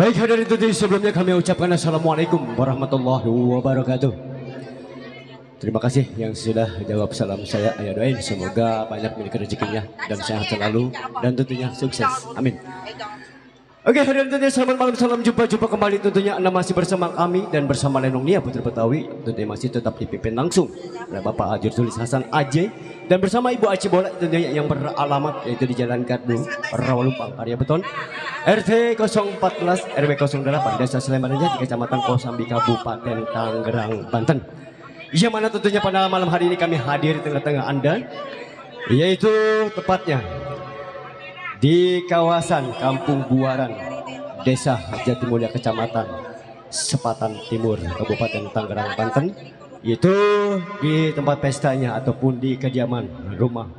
Baik hadirin itu sebelumnya kami ucapkan assalamualaikum warahmatullahi wabarakatuh. Terima kasih yang sudah jawab salam saya. Ayah doain semoga banyak milik rezekinya dan sehat selalu dan tentunya sukses. Amin. Oke hadirin tentunya selamat malam, salam jumpa kembali tentunya Anda masih bersama kami dan bersama Lenong Nia Putri Betawi. Tentunya masih tetap dipimpin langsung oleh Bapak Ajur Tulis Hasan AJ dan bersama Ibu Aci Bola tentunya yang beralamat yaitu di Jalan Gardu Rawalumpang Karya Beton RT 014 RW 08 Desa Slemanreja di Kecamatan Kosambi Kabupaten Tangerang Banten. Yang mana tentunya pada malam hari ini kami hadir di tengah-tengah Anda yaitu tepatnya di kawasan Kampung Buaran, Desa Jatimulya, Kecamatan Sepatan Timur, Kabupaten Tangerang, Banten. Itu di tempat pestanya ataupun di kediaman rumah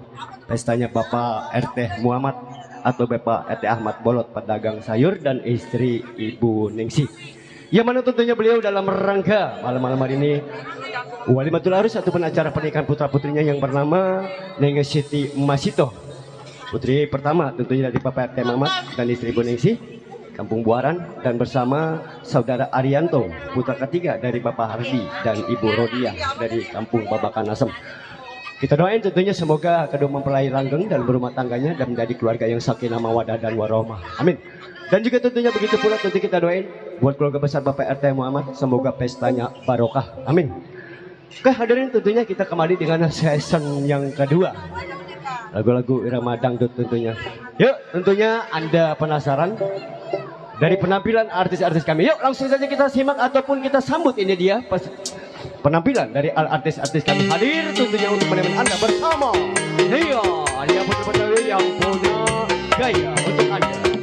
pestanya Bapak RT Muhammad atau Bapak RT Ahmad Bolot, pedagang sayur dan istri Ibu Ningsi. Yang mana tentunya beliau dalam rangka malam-malam hari ini walimatul arus ataupun acara pernikahan putra putrinya yang bernama Neng Siti Masito. Putri pertama tentunya dari Bapak RT Mamat dan istri Ibu Ningsi, Kampung Buaran, dan bersama saudara Arianto, putra ketiga dari Bapak Hardi dan Ibu Rodia dari Kampung Babakan Asem. Kita doain tentunya semoga kedua mempelai langgeng dan berumah tangganya dan menjadi keluarga yang sakinah mawaddah dan warahmah. Amin. Dan juga tentunya begitu pula tentu kita doain buat keluarga besar Bapak RT Muhammad, semoga pestanya barokah. Amin. Oke hadirin tentunya kita kembali dengan season yang kedua. Lagu-lagu irama dangdut tentunya. Yuk tentunya Anda penasaran dari penampilan artis-artis kami. Yuk langsung saja kita simak ataupun kita sambut ini dia penampilan dari artis-artis kami hadir tentunya untuk menemani Anda bersama Nia Putri Betawi yang punya gaya untuk Anda.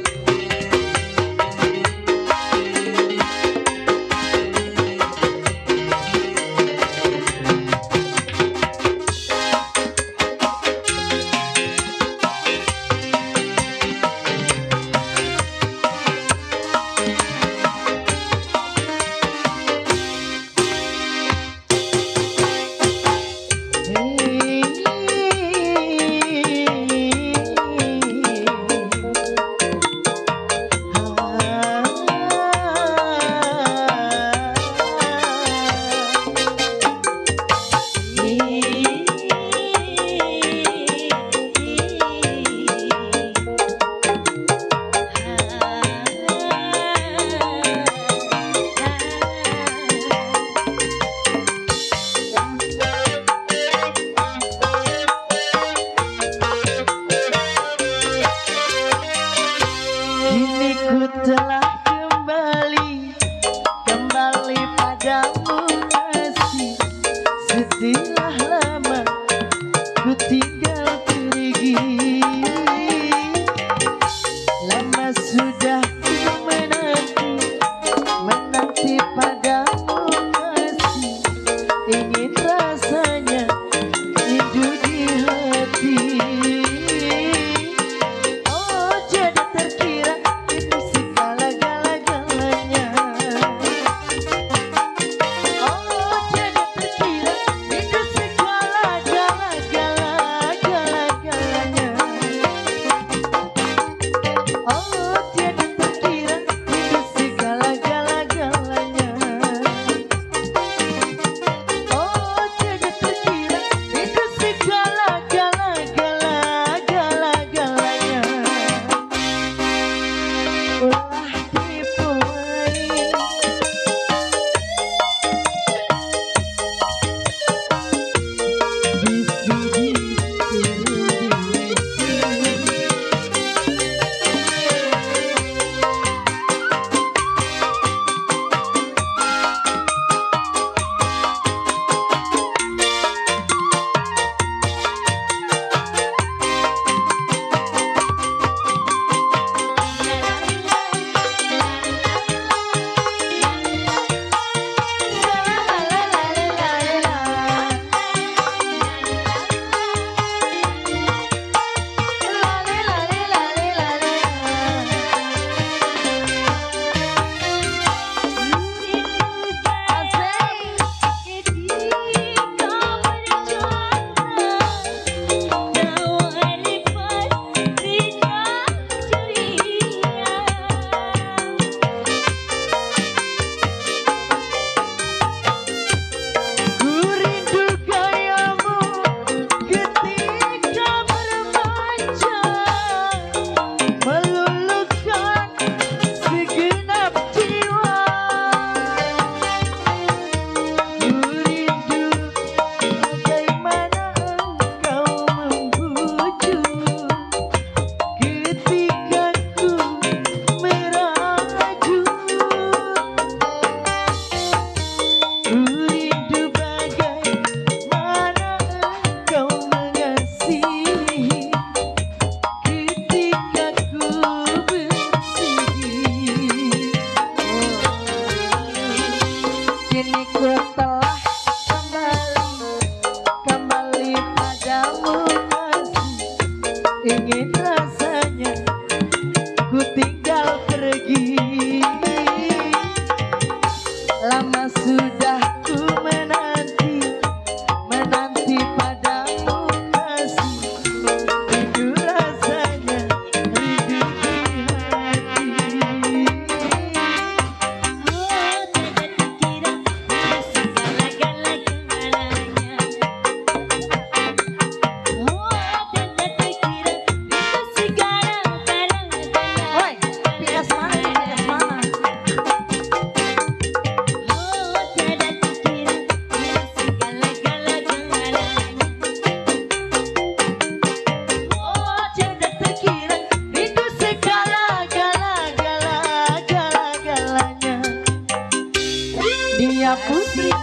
ingin rasanya ku tinggal pergi. Lama sudah ku menanti, menanti padamu kasih. Rindu rasanya, rindu di hati. Woi, PS mana nih, PS mana? Tiada terkira itu segala-galanya. Dia putih.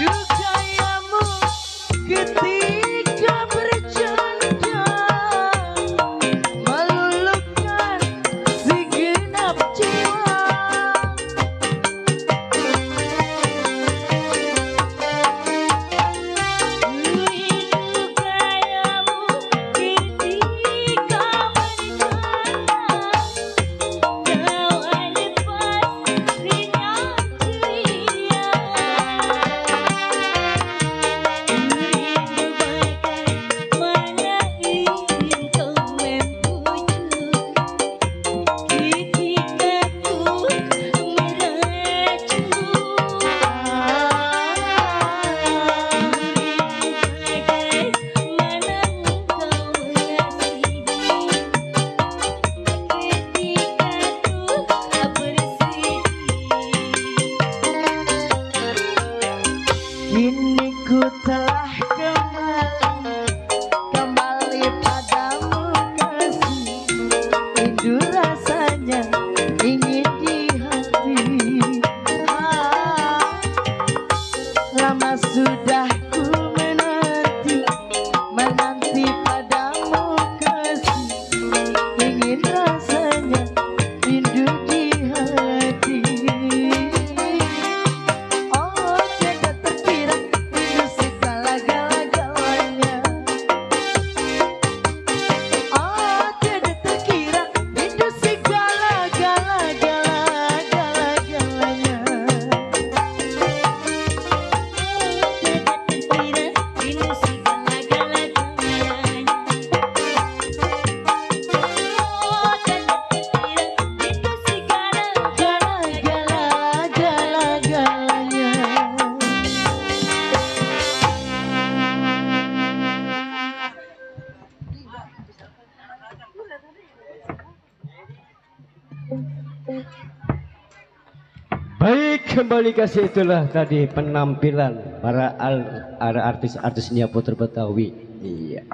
Dugayamu ketika bercanda meluluhkan segenap jiwa. Dugayamu ketika bercanda kau lepas dengan ceria. Kini ku telah kembali padamu kasih. Rindu rasanya ingin di hati. Lama sudah ku menanti, menanti padamu kasih. Ingin rasanya rindu di hati. Oh, tiada terkira rindu segala-galanya. Oh, tiada terkira rindu segala-galanya. Baik, kembali kasih itulah tadi penampilan para artis-artis Putra Betawi. Iya.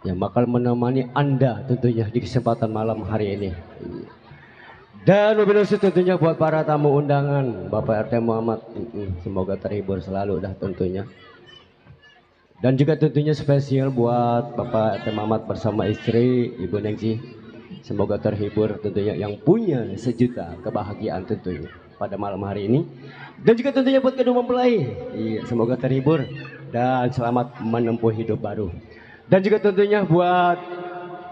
Yang bakal menemani Anda tentunya di kesempatan malam hari ini. Iya. Dan mobil khusus tentunya buat para tamu undangan Bapak RT Muhammad. Semoga terhibur selalu dah tentunya. Dan juga tentunya spesial buat Bapak RT Muhammad bersama istri Ibu Nengsi. Semoga terhibur tentunya yang punya sejuta kebahagiaan tentunya pada malam hari ini. Dan juga tentunya buat kedua mempelai. Iya, semoga terhibur dan selamat menempuh hidup baru. Dan juga tentunya buat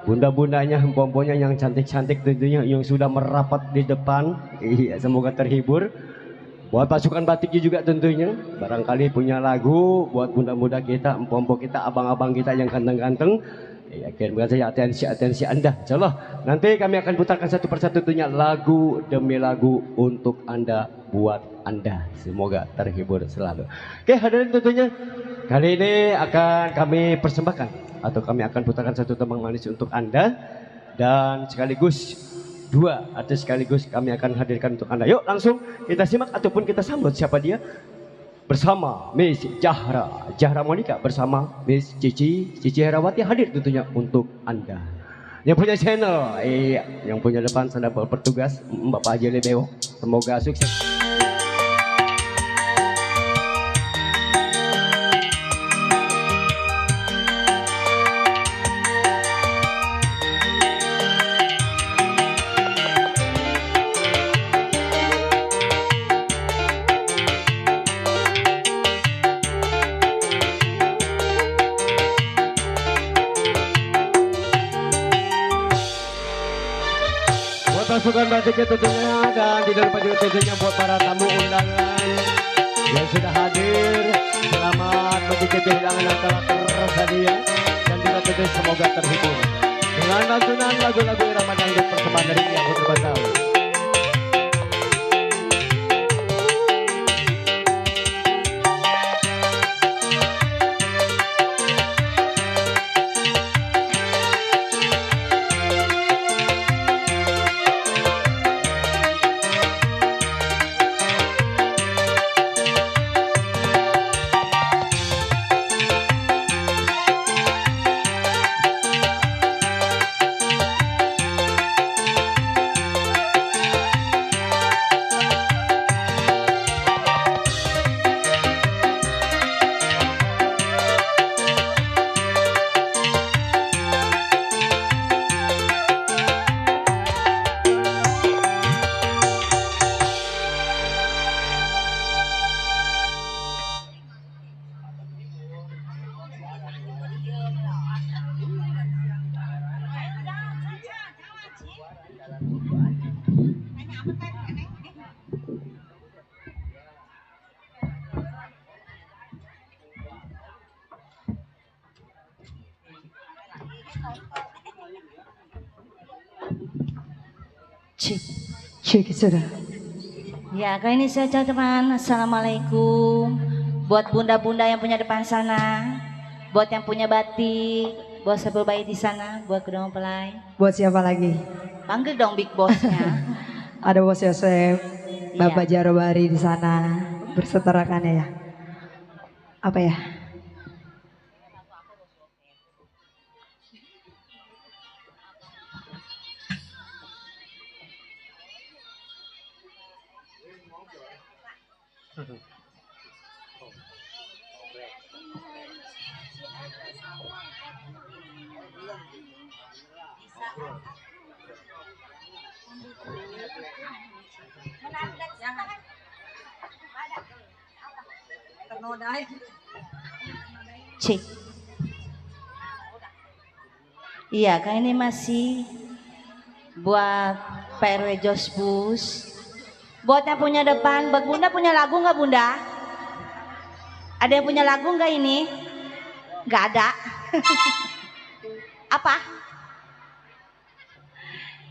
bunda-bundanya, empom-empomnya yang cantik-cantik tentunya yang sudah merapat di depan. Iya, semoga terhibur. Buat pasukan batik juga tentunya. Barangkali punya lagu buat bunda-bunda kita, empom-empom kita, abang-abang kita yang ganteng-ganteng. Ya, kirimkan saja atensi Anda. Insyaallah nanti kami akan putarkan satu persatu tentunya lagu demi lagu untuk Anda, buat Anda. Semoga terhibur selalu. Oke, hadirin tentunya Kali ini akan kami persembahkan atau kami akan putarkan satu tembang manis untuk Anda dan sekaligus dua atau sekaligus kami akan hadirkan untuk Anda. Yuk langsung kita simak ataupun kita sambut siapa dia bersama Miss Zahra Monica bersama Miss Cici Herawati hadir tentunya untuk Anda. Yang punya channel, yang punya depan sana bertugas Bapak Haji Lebewok. Semoga sukses. Pasukan batiknya tentunya dan tidak lupa juga tentunya buat para tamu undangan yang sudah hadir. Selamat menikmati kehilangan antara tersedia dan juga tentu semoga terhibur dengan lantunan lagu-lagu irama dangdut persembahan dari Yang Putra Betawi. Cik sudah. Ya, kali ini saya ucapkan assalamualaikum buat bunda-bunda yang punya depan sana, buat yang punya batik, buat sebel bayi di sana, buat kedua mempelai. Buat siapa lagi? Panggil dong big bossnya. Ada Bos Yosef, Bapak Iya. Jarobari di sana bersetarakannya ya. Apa ya? Cik. Iya, kali ini masih buat PRW Josbus. Buat yang punya depan, buat bunda punya lagu nggak bunda? Ada yang punya lagu nggak ini? Nggak ada. Apa?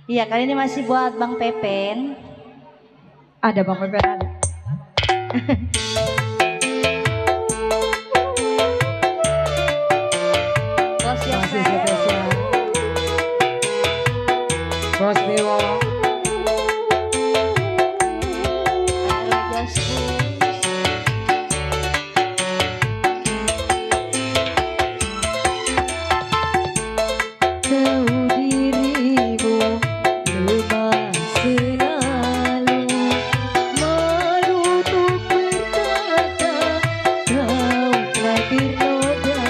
Iya, kali ini masih buat Bang Pepen. Ada Bang Pepen ada. Bos Masih Yosef. spesial. Bos Dewa. PRW Josbus. Tahu dirimu lemah selalu, malu untuk berkata kau telah ternoda.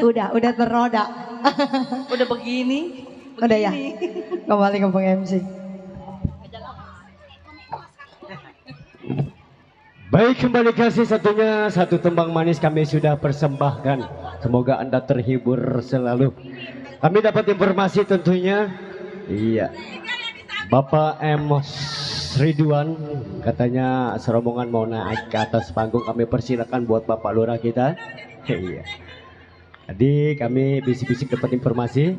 Udah ternoda. Udah begini. Udah ya. Kembali ke Bang MC. Baik, kembali kasih satunya satu tembang manis kami sudah persembahkan. Semoga Anda terhibur selalu. Kami dapat informasi tentunya, iya, Bapak Emos Ridwan katanya serombongan mau naik ke atas panggung. Kami persilakan buat Bapak Lurah kita. Iya. Jadi kami bisik-bisik dapat informasi,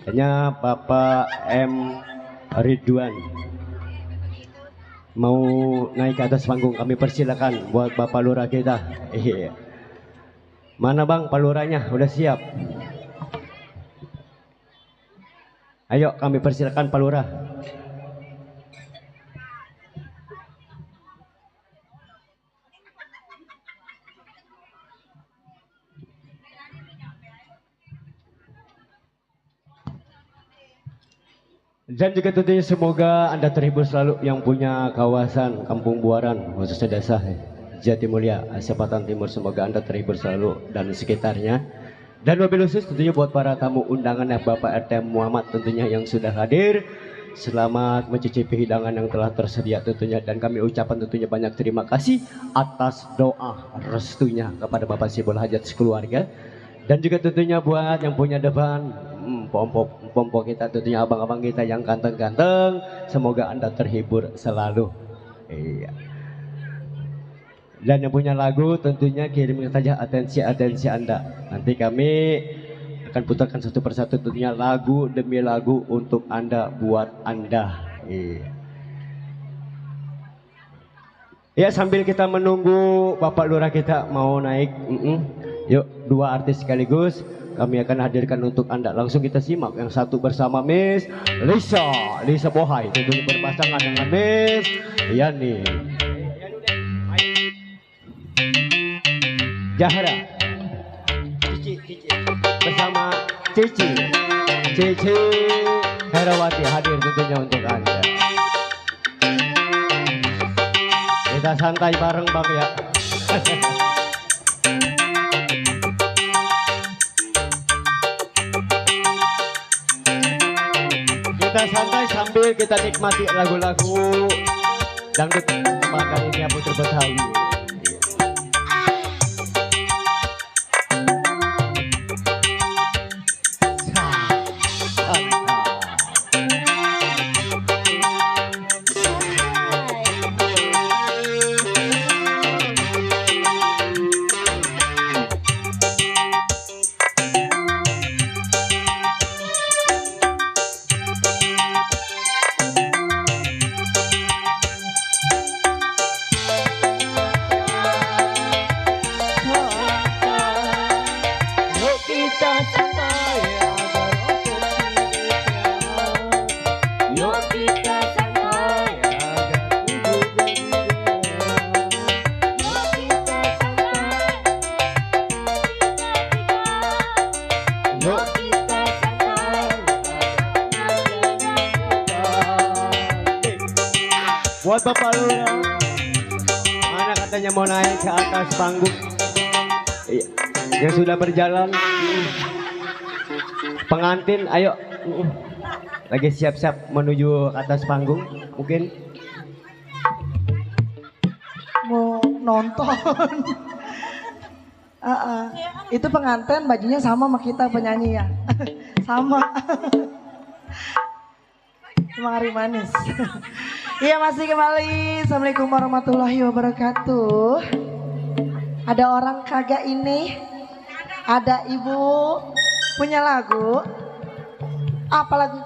katanya Bapak M Ridwan mau naik ke atas panggung. Kami persilakan buat Bapak Lurah kita. Iya. Mana Bang Pak Lurahnya? Udah siap? Ayo kami persilakan Pak Lurah. Dan juga tentunya semoga Anda terhibur selalu yang punya kawasan Kampung Buaran, khususnya desa Jatimulya, Sepatan Timur. Semoga Anda terhibur selalu dan sekitarnya. Dan mobil khusus tentunya buat para tamu undangan ya Bapak RT Muhammad tentunya yang sudah hadir. Selamat mencicipi hidangan yang telah tersedia tentunya. Dan kami ucapkan tentunya banyak terima kasih atas doa restunya kepada Bapak Sibul Hajat sekeluarga. Dan juga tentunya buat yang punya depan pompo kita tentunya abang-abang kita yang ganteng-ganteng. Semoga Anda terhibur selalu. Iya. Dan yang punya lagu tentunya kirim saja atensi Anda. Nanti kami akan putarkan satu persatu tentunya lagu demi lagu untuk Anda, buat Anda. Iya. Ya, sambil kita menunggu Bapak Lurah kita mau naik, yuk dua artis sekaligus kami akan hadirkan untuk Anda. Langsung kita simak yang satu bersama Miss Lisa Bohai tentunya berpasangan dengan Miss Yani Jahara Cici bersama Cici Herawati hadir tentunya untuk Anda. Kita santai bareng Bang ya. Kita santai sambil kita nikmati lagu-lagu dangdut kali ini Putra Betawi. Buat Bapak Lurah, mana katanya mau naik ke atas panggung? Iya, yang sudah berjalan. Pengantin, ayo. Lagi siap-siap menuju atas panggung, mungkin Mau nonton. Itu pengantin bajunya sama sama kita penyanyi ya. Sama. Emang hari manis. Iya, masih kembali. Assalamualaikum warahmatullahi wabarakatuh. Ada orang kagak ini? Ada ibu punya lagu? Apa lagu?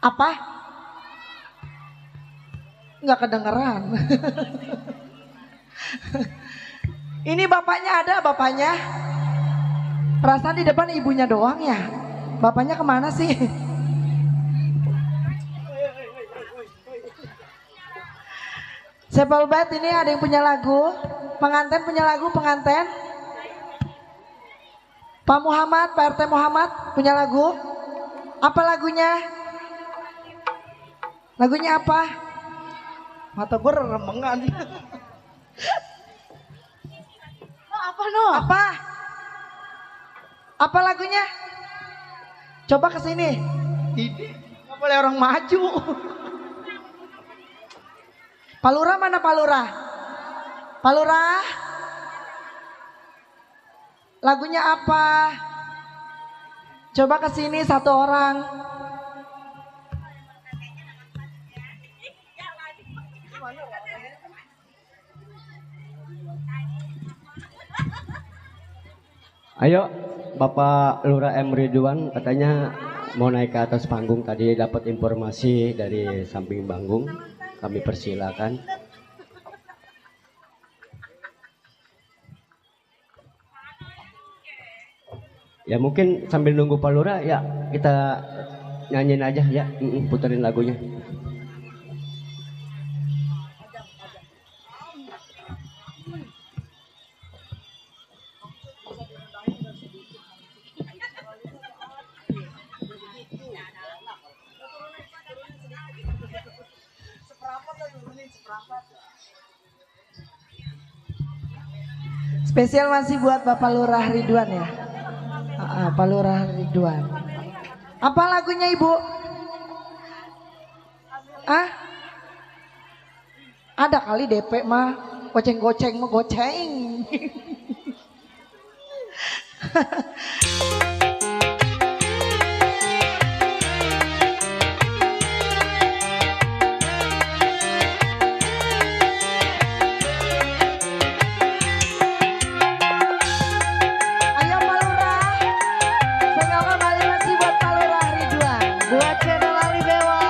Apa? Nggak kedengeran. Ini bapaknya ada, bapaknya? Perasaan di depan ibunya doang ya? Bapaknya kemana sih? Sepel bet ini ada yang punya lagu? Pengantin punya lagu, pengantin? Pak Muhammad, Pak RT Muhammad punya lagu? Apa lagunya? Lagunya apa? Mata gue remengan. Apa no? Apa? Apa lagunya? Coba ke sini. Ini nggak boleh orang maju. Palura mana Palura? Palura? Lagunya apa? Coba ke sini satu orang. Ayo, Bapak Lurah M. Ridwan katanya mau naik ke atas panggung. Tadi dapat informasi dari samping panggung. Kami persilakan. Ya mungkin sambil nunggu Pak Lurah ya kita nyanyiin aja ya, puterin lagunya. Spesial masih buat Bapak Lurah Ridwan ya. Pak Lurah Ridwan. Apa lagunya Ibu? Ada kali DP mah goceng-goceng mah goceng. Ayo Pak Lurah. Spesial kembali masih buat Pak Lurah Ridwan. Buat channel Ali Bewa.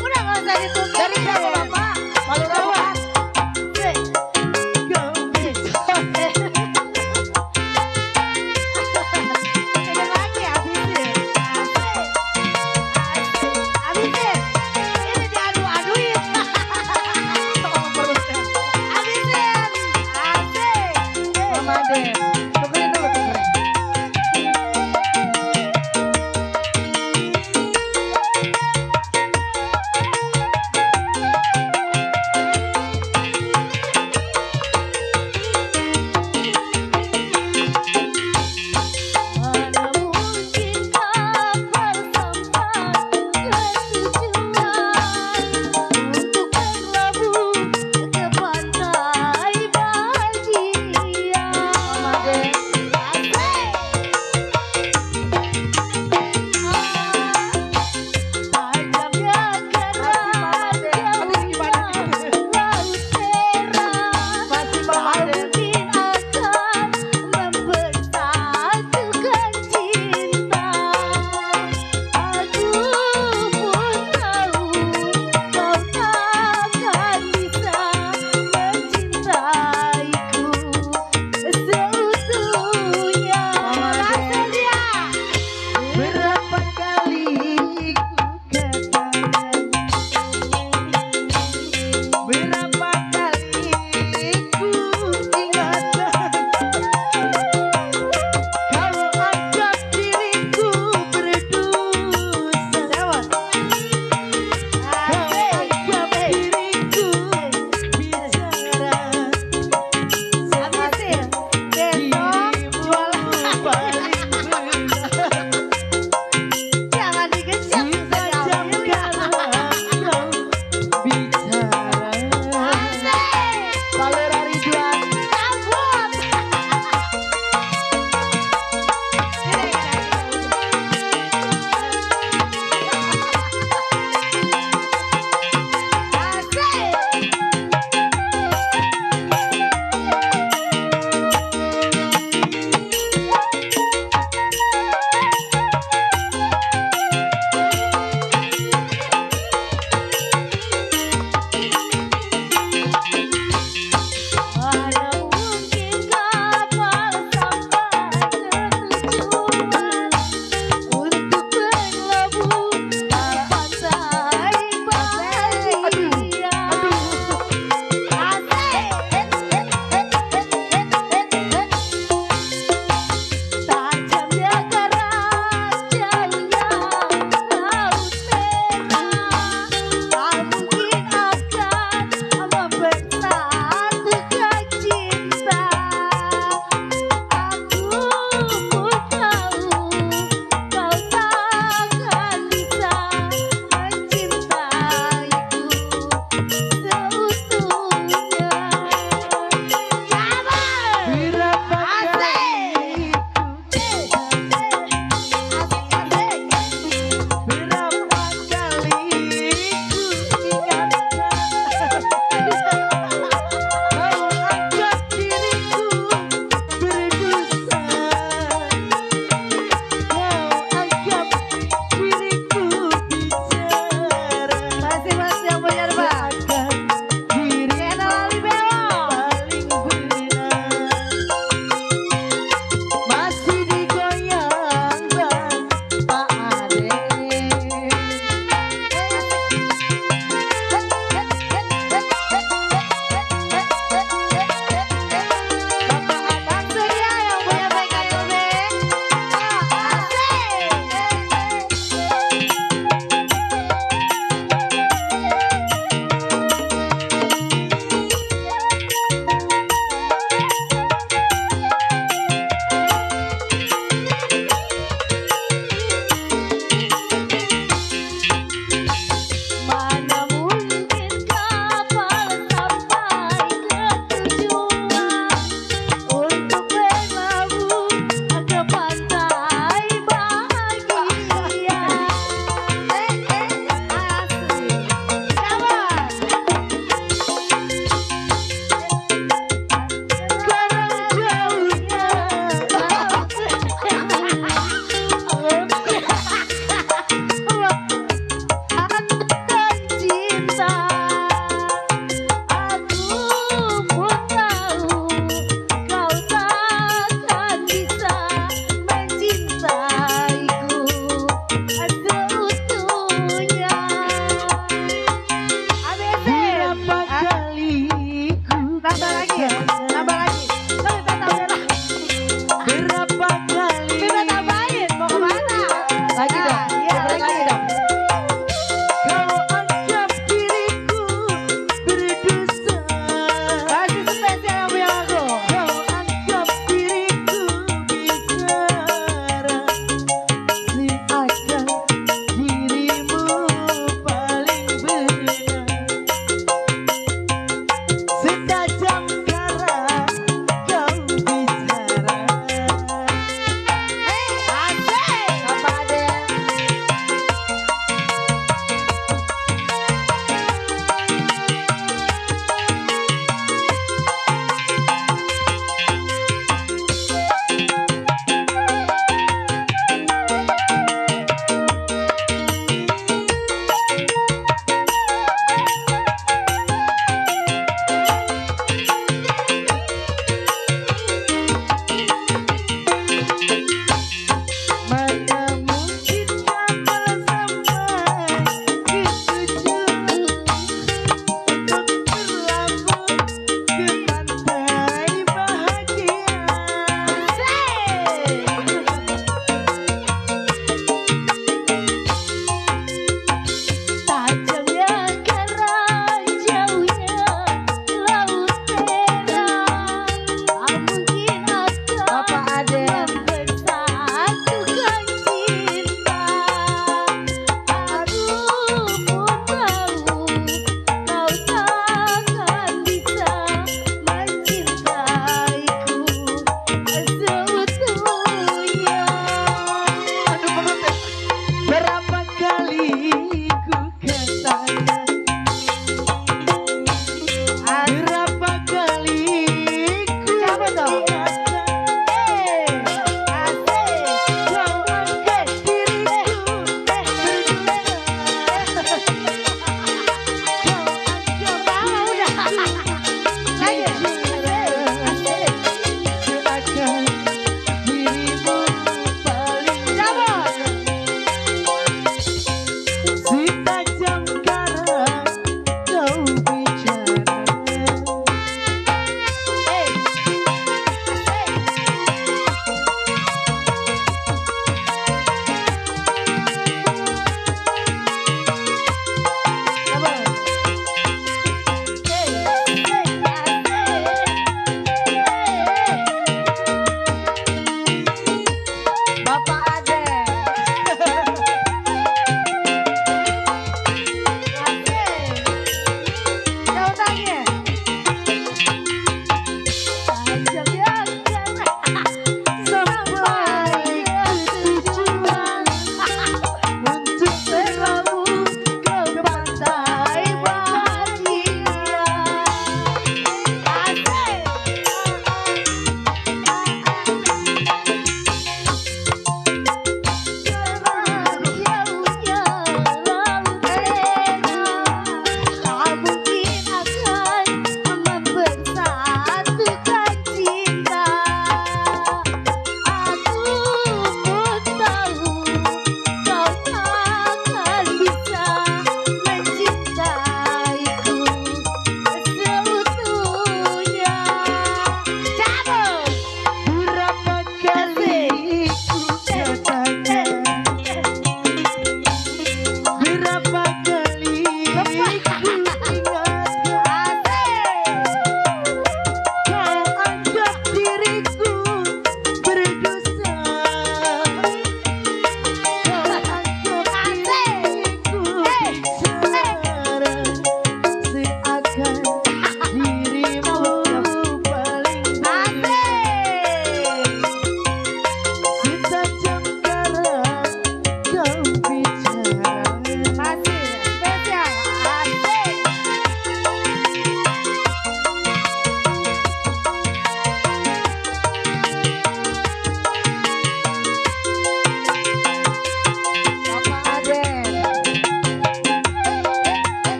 Udah nggak usah ditutup. Dari siapa Bapak? Malu rawas. Ada lagi habisin. Habisin. Ini diadu-aduin. Habisin. Asik. Mama Ade. Tukerin dulu, tukerin.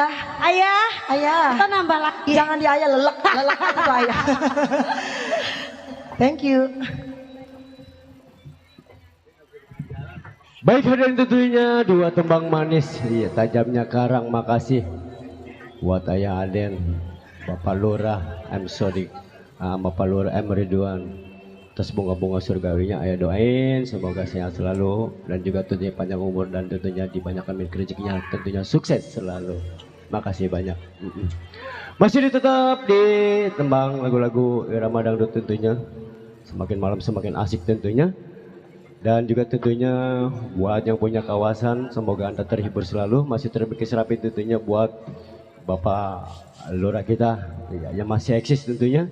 Ayah, Ayah, ayah. kita nambah lagi. Jangan di ayah lelek itu ayah. Thank you. Baik hadirin tentunya dua tembang manis. Iya, tajamnya karang, makasih buat Ayah Aden, Bapak Lurah, I'm sorry, Bapak Lurah M Ridwan. Atas bunga-bunga surgawinya Ayah doain semoga sehat selalu dan juga tentunya panjang umur dan tentunya dibanyakan rezekinya, tentunya sukses selalu. Makasih banyak. Masih tetap di tembang lagu-lagu irama dangdut tentunya. Semakin malam semakin asik tentunya. Dan juga tentunya buat yang punya kawasan semoga Anda terhibur selalu. Masih terbikis rapi tentunya buat Bapak Lurah kita yang masih eksis tentunya.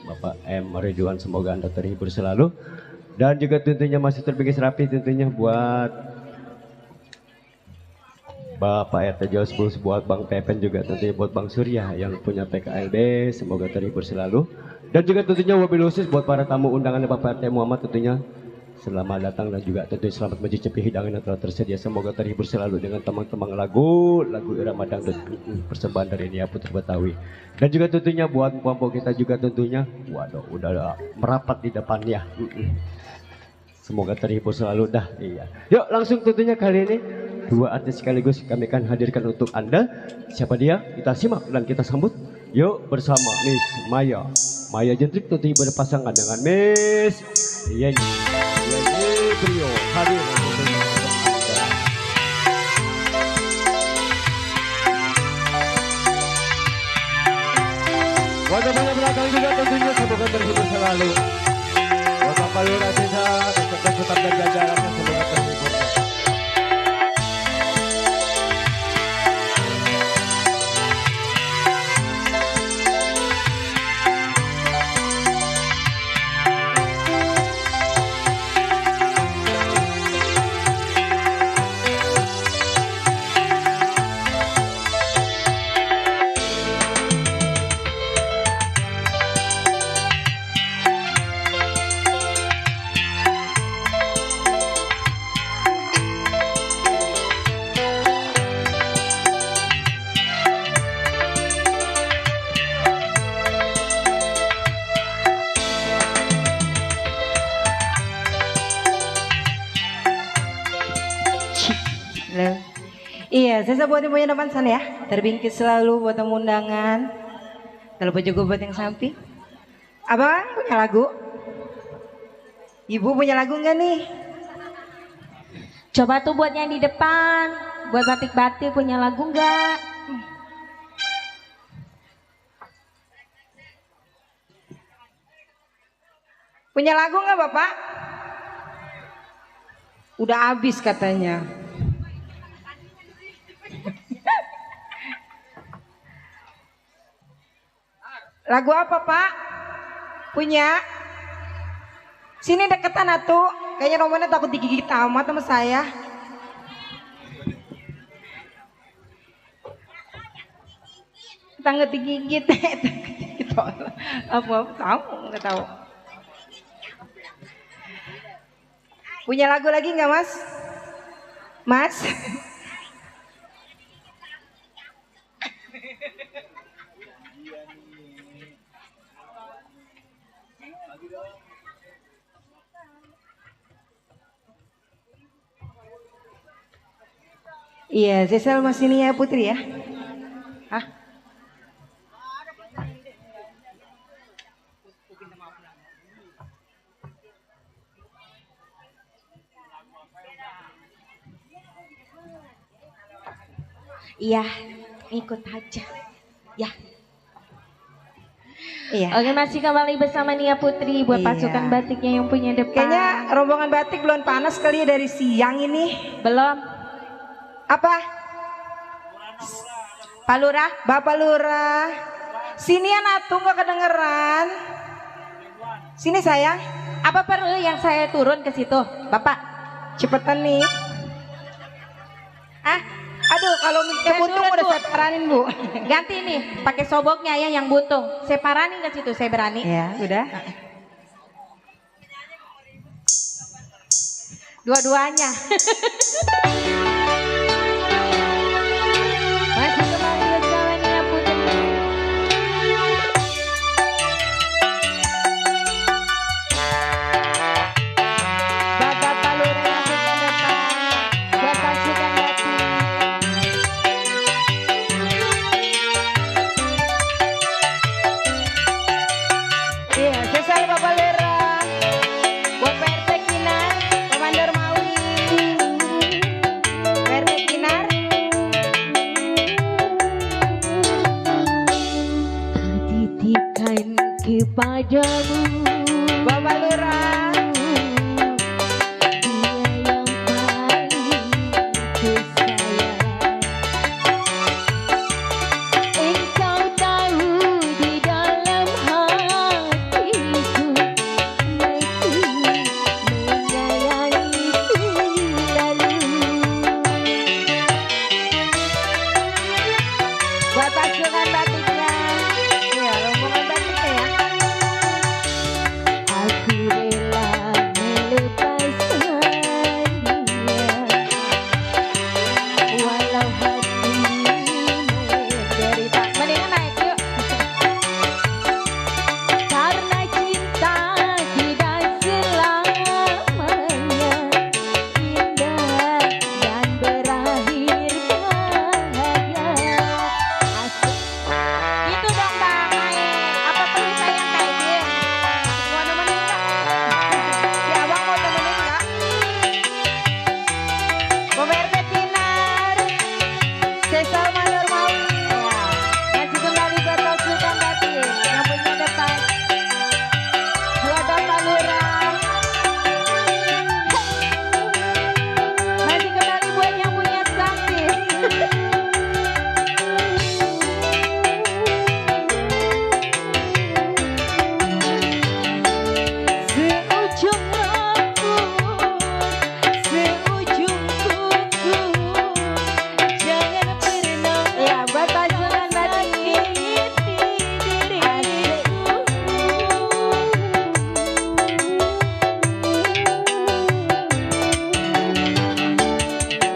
Bapak M Ridwan semoga Anda terhibur selalu. Dan juga tentunya masih terbikis rapi tentunya buat Bapak RT Jospus, buat Bang Pepen juga tentunya buat Bang Surya yang punya PKLB semoga terhibur selalu. Dan juga tentunya wabil khusus buat para tamu undangan Bapak RT Muhammad tentunya selamat datang dan juga tentunya selamat mencicipi hidangan yang telah tersedia. Semoga terhibur selalu dengan teman-teman lagu irama dangdut persembahan dari Nia Putri Betawi. Dan juga tentunya buat mpok kita juga tentunya, waduh udah merapat di depannya. Semoga terhibur selalu dah. Iya. Yuk langsung tentunya kali ini dua artis sekaligus kami akan hadirkan untuk Anda. Siapa dia? Kita simak dan kita sambut. Yuk bersama Miss Maya. Maya Jentrik tentunya berpasangan dengan Miss Yeni. Yeni Brio hadir untuk Anda. Wajah banyak belakang juga tentunya semoga terhibur selalu. Wajah paling rasanya tetap jaga jarak semoga terhibur. Iya, saya buat yang punya depan sana ya. Terbingkis selalu buat tamu undangan. Kalau juga buat yang samping. Abang punya lagu? Ibu punya lagu enggak nih? Coba tuh buat yang di depan, buat batik-batik punya lagu enggak? Punya lagu enggak Bapak? Udah habis katanya. Lagu apa Pak? Punya? Sini deketan atuh. Kayaknya Romana takut digigit amat sama saya. Kita nggak digigit. Apa tahu nggak tahu. Punya lagu lagi nggak Mas? Mas? Iya, Sesal masih Nia Putri ya. Hah? Iya, ikut aja. Ya. Iya. Oke, masih kembali bersama Nia Putri buat Iya. pasukan batiknya yang punya depan. Kayaknya rombongan batik belum panas kali ya dari siang ini. Belum. Apa? Pak Lurah? Bapak Lurah. Sini atuh nggak kedengeran. Sini sayang. Apa perlu yang saya turun ke situ, Bapak? Cepetan nih. Ah, aduh kalau minta Saya buntung turun, udah Bu. saya paranin Bu. Ganti nih, pakai soboknya ya yang buntung. Saya paranin ke situ, saya berani. Ya, udah. Dua-duanya. Masih kembali kepadamu Bapak Lurah. dia yang paling kusayang. Engkau tahu di dalam hatiku masih menyayangi selalu. Buat pasukan batiknya, Iya, rombongan batiknya ya. aku rela melepaskannya walau hati menderita. Mendingan naik yuk. Karena cinta tidak selamanya indah dan berakhir bahagia. Asik. Gitu dong bang, naik. Apa perlu saya yang naikin? Mau nemenin nggak? Si abang mau temenin nggak? Pemirsa Sinar, Sesal Manur Maui, masih kembali buat pasukan batik yang punya depan. Buat Bapak Lurah, masih kembali buat yang punya sampis. Seujung rambut, seujung kuku, jangan pernah ya buat pasukan batik.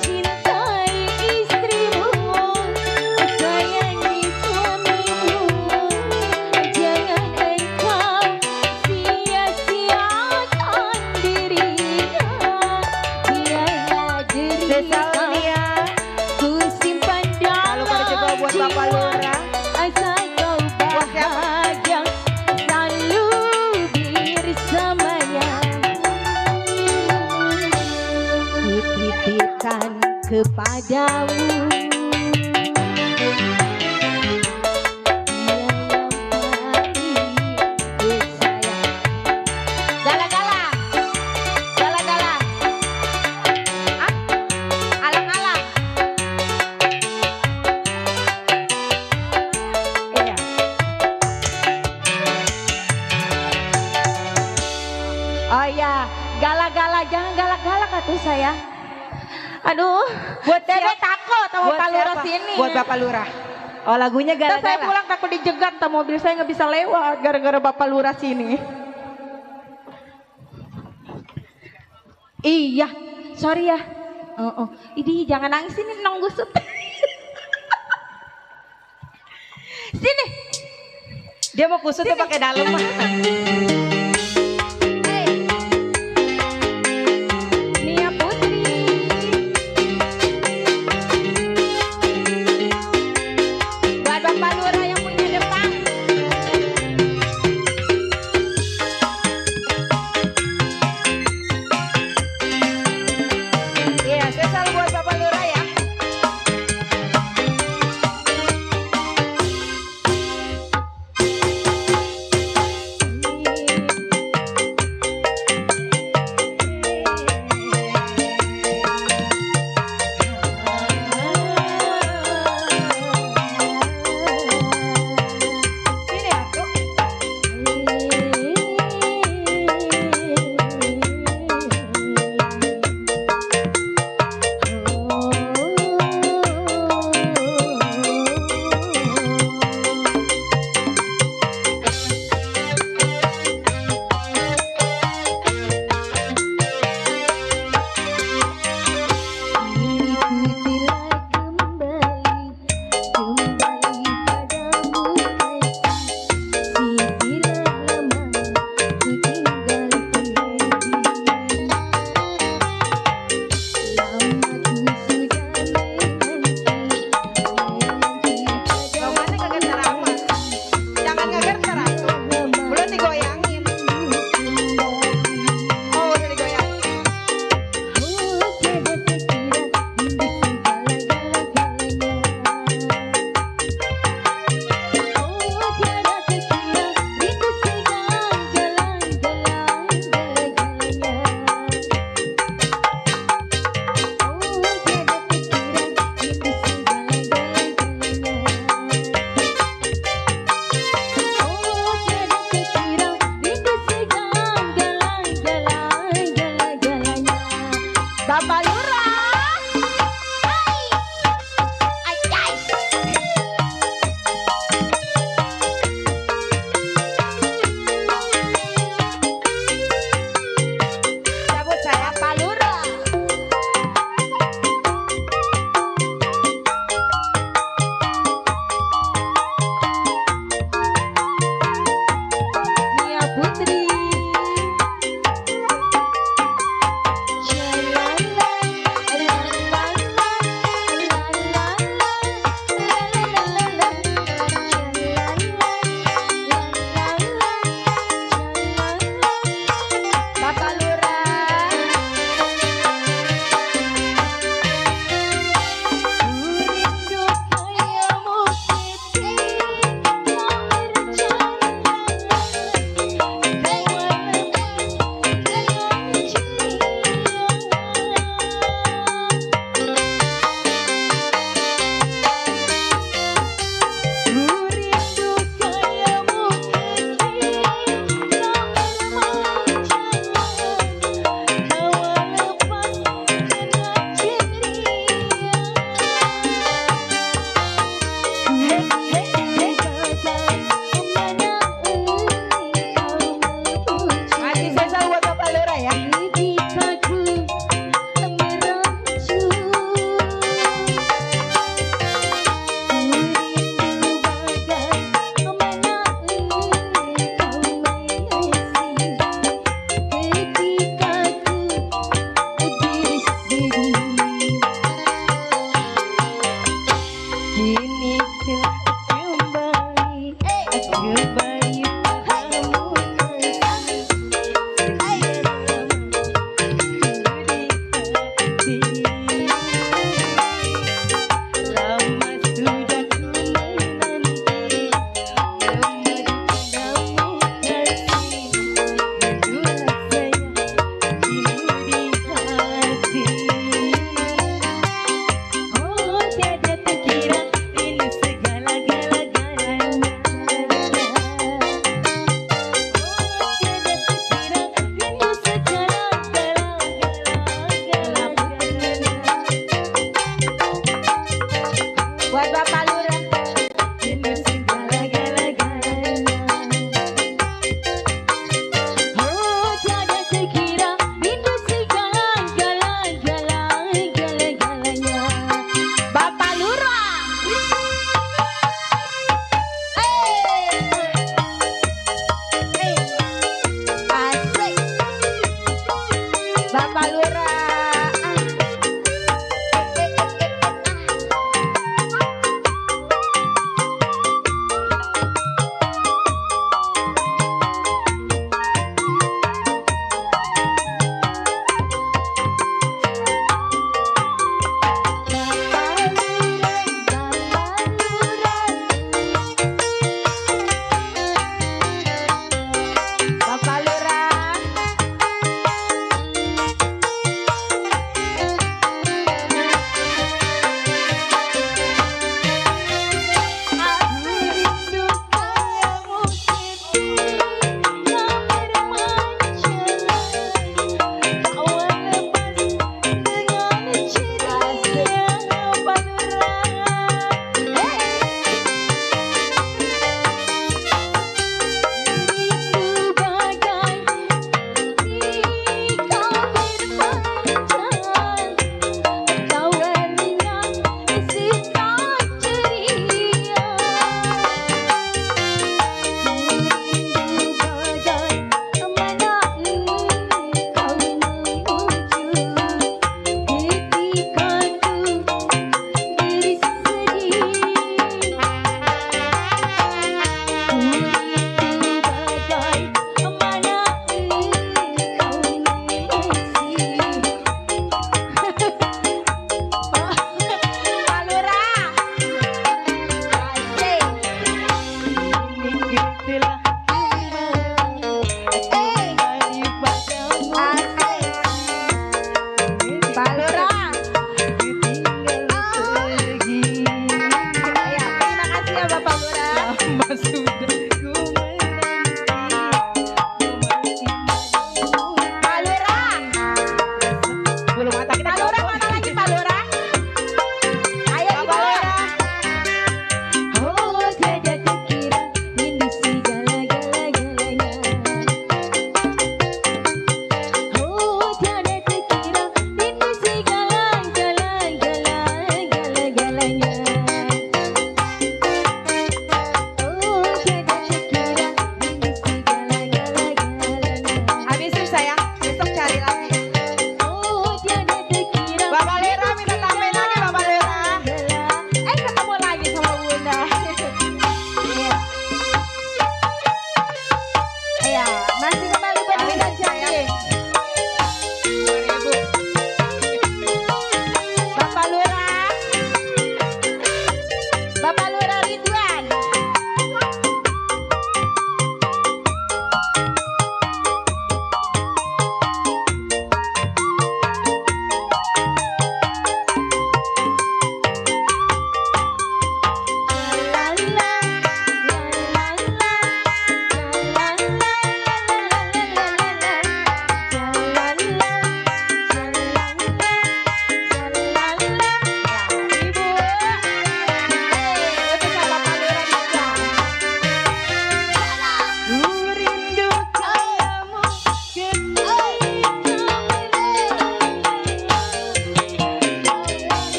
Cintai istrimu, sayangi suamimu, jangan engkau sia-siakan dirinya. Biarlah Sesal derita dia. ku simpan Kalau pada coba dalam buat Bapak jiwa, Lurah. asal kau Buat siapa? bahagia selalu bersamanya. Ku titipkan kepadamu dia yang paling kusayang. Gala-gala, gala-gala. Ah, alang-alang. Iya. Oh ya, gala-gala, jangan galak-galak atuh saya. Aduh, Buat Saya siapa? takut sama Buat Pak Lurah siapa? sini. Buat Bapak Lurah. Oh, lagunya Ntar saya gala-gala. pulang takut dijegat, tak mobil saya nggak bisa lewat gara-gara Bapak Lurah sini. Iya, sorry ya. Ini jangan nangis ini nong gusut. Sini. Dia mau kusutnya pakai dalam mah. Nia Putri. Buat Bapak Lurah yang punya depan. Iya, sesal buat Bapak Lurah ya.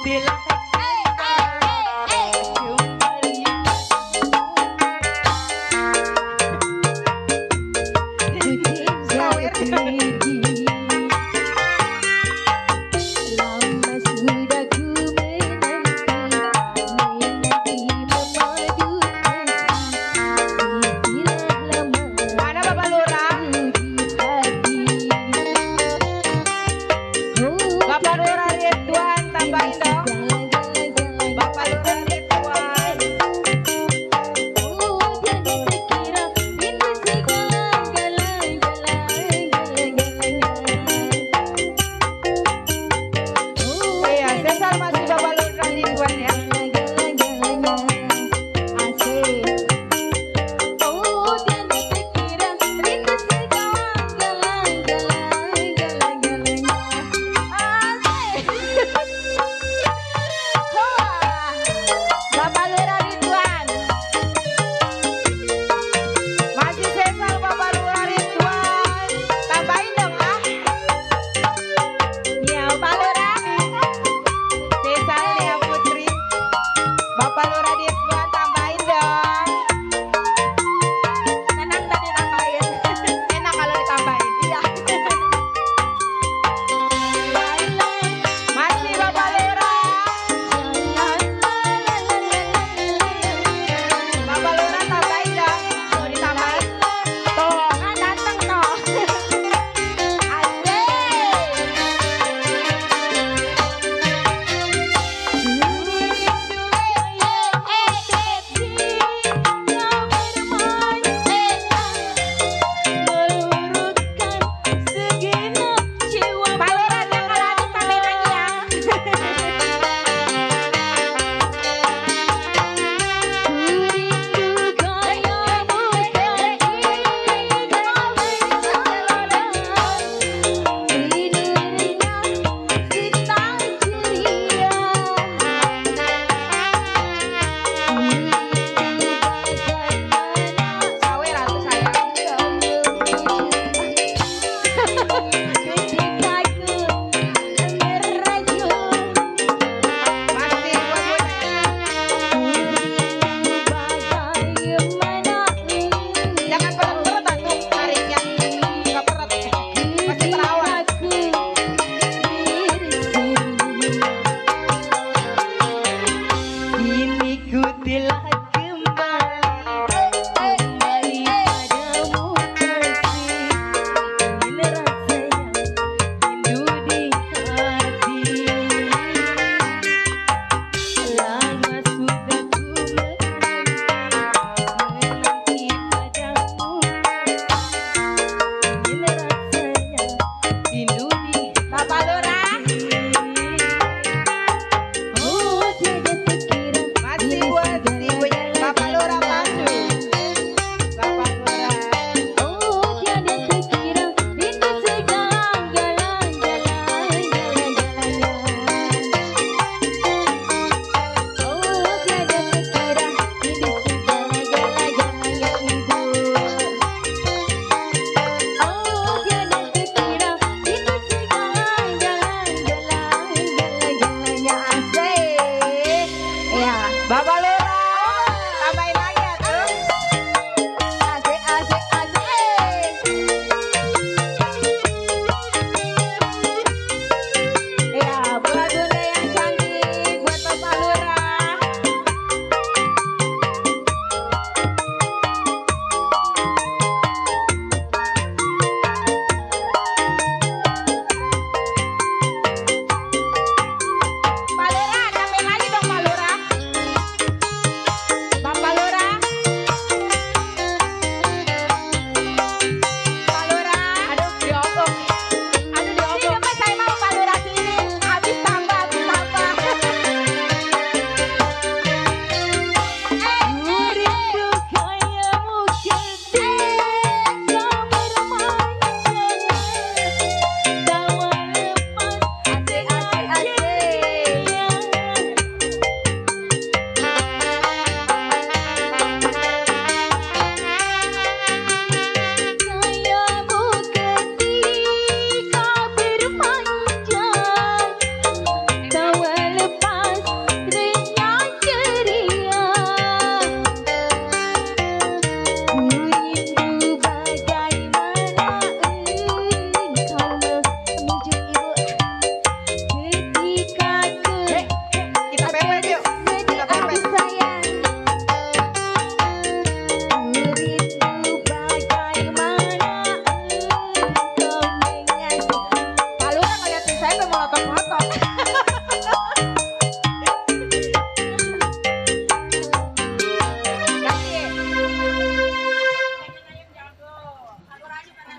Mana Bapak Lurah? Bapak Lurah Ridwan tambahin dong.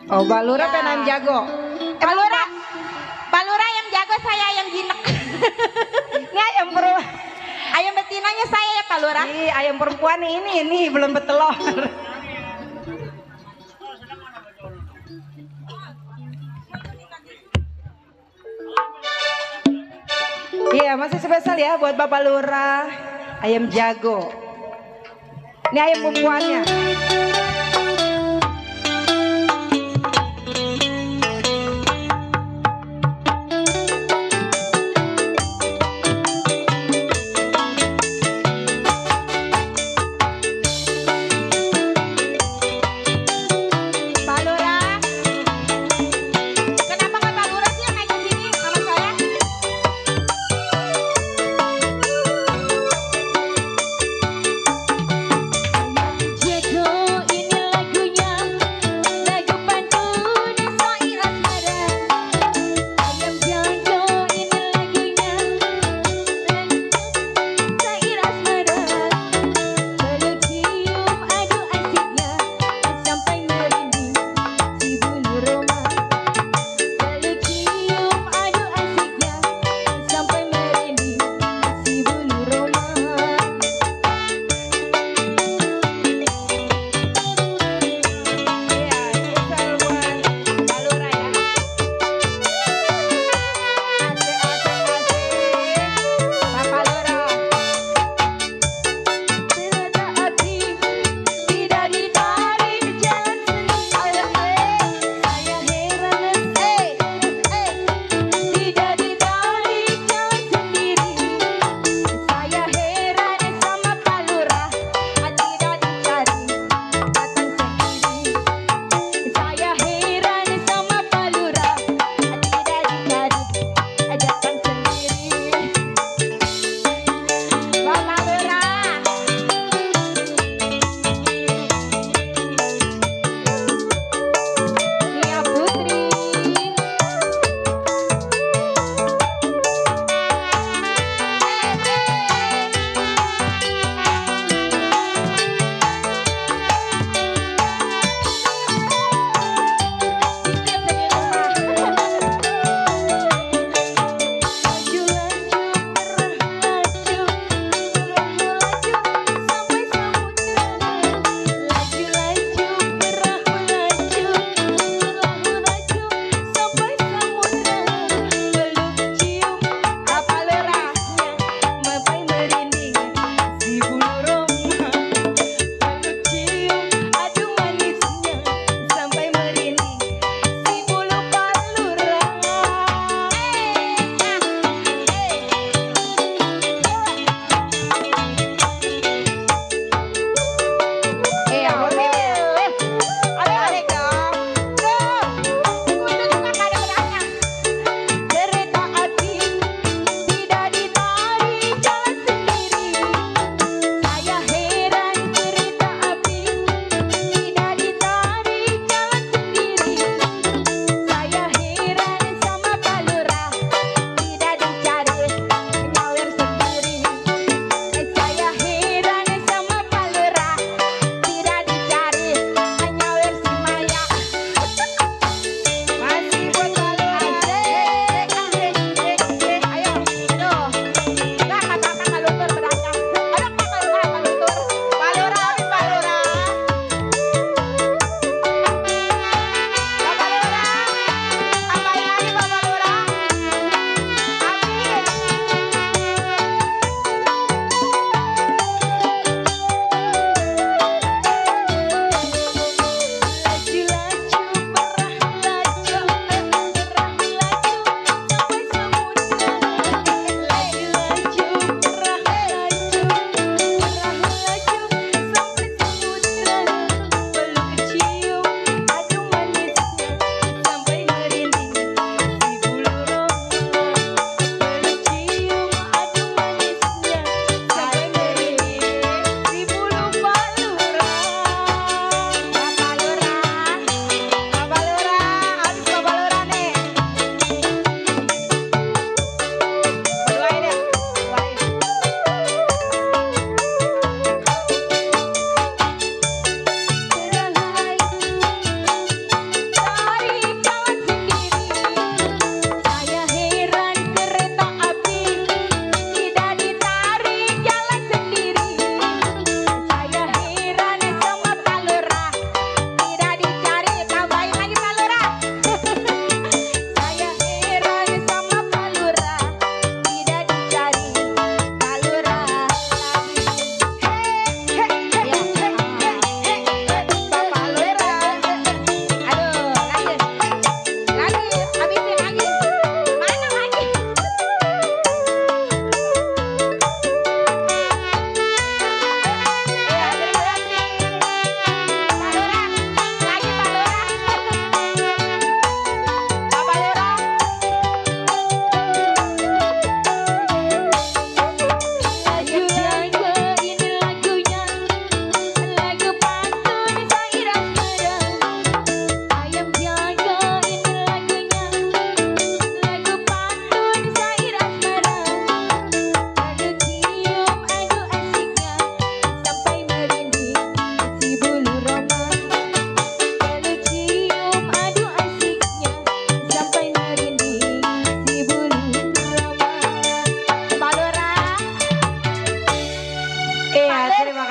Oh, Balura Ya. pengen ayam jago. Balura. Balura ayam jago, saya ayam jinak. Ini ayam perempuan. Ayam betinanya saya ya Pak Lurah. Ih, ayam perempuan ini belum bertelur. Iya, masih spesial ya buat Bapak Lurah. Ayam jago. Ini ayam perempuannya. Pak Lurah. Kenapa nggak Pak Lurah sih yang naik ke sini sama saya? Jago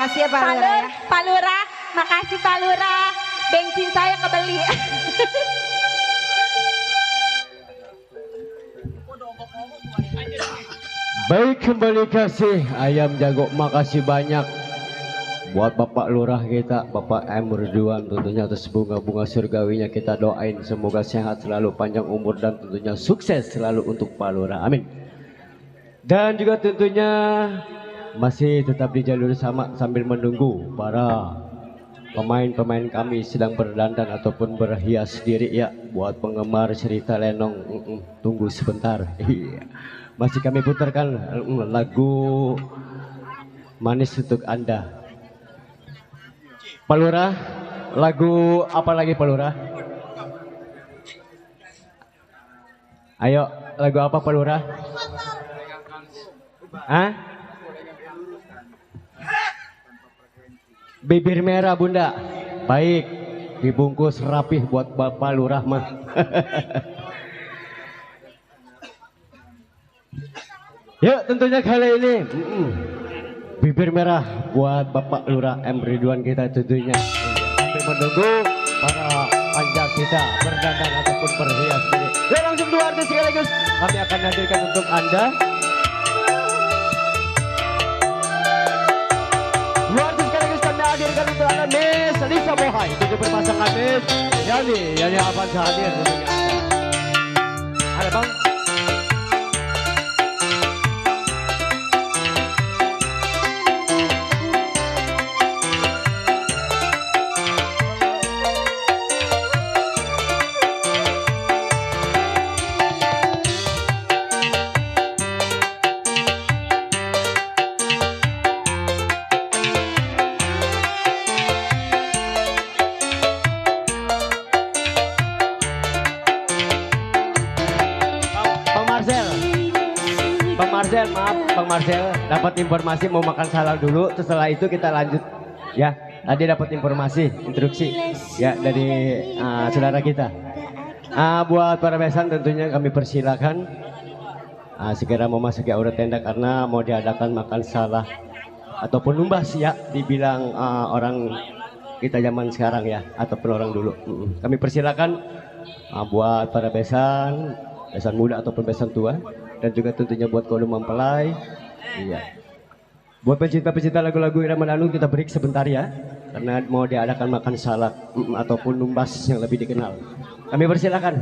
Makasih ya Pak Lurah ya. Pak Lurah, makasih Pak Lurah. Bensin saya kebeli. Baik, kembali kasih ayam jago, makasih banyak buat Bapak Lurah kita, Bapak M. Ridwan, tentunya atas bunga-bunga surgawinya kita doain semoga sehat selalu, panjang umur dan tentunya sukses selalu untuk Pak Lurah, amin. Dan juga tentunya masih tetap di jalur sama sambil menunggu para pemain-pemain kami sedang berdandan ataupun berhias diri ya, buat penggemar cerita lenong, tunggu sebentar. Masih kami putarkan lagu manis untuk Anda. Pak Lurah, lagu apa lagi Pak Lurah? Ayo, lagu apa Pak Lurah? Hah? Bibir merah Bunda. Baik, dibungkus rapih buat Bapak Lurah mah. Ya tentunya kali ini bibir merah buat Bapak Lurah M. Ridwan kita tentunya. Sampai menunggu para panjang kita berdandan ataupun berhias diri. Ya langsung dua artis sekaligus kami akan hadirkan untuk Anda. Dua artis sekaligus kami hadirkan untuk Anda, Miss Lisa Bohai. Tujuh berpasangan Miss Yani Avanza hadir tentunya Anda. Ada Bang? Maaf Bang Marcel, dapat informasi mau makan salad dulu, setelah itu kita lanjut ya. Tadi dapat informasi instruksi ya dari saudara kita. Buat para besan tentunya kami persilakan segera memasuki aula tenda karena mau diadakan makan salad ataupun numbas ya, dibilang orang kita zaman sekarang ya ataupun orang dulu. Kami persilakan buat para besan muda ataupun besan tua. Dan juga tentunya buat kaum mempelai, iya. Buat pecinta-pecinta lagu-lagu irama dangdut kita break sebentar ya, karena mau diadakan makan salad ataupun numbas yang lebih dikenal. Kami persilakan.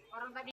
Orang tadi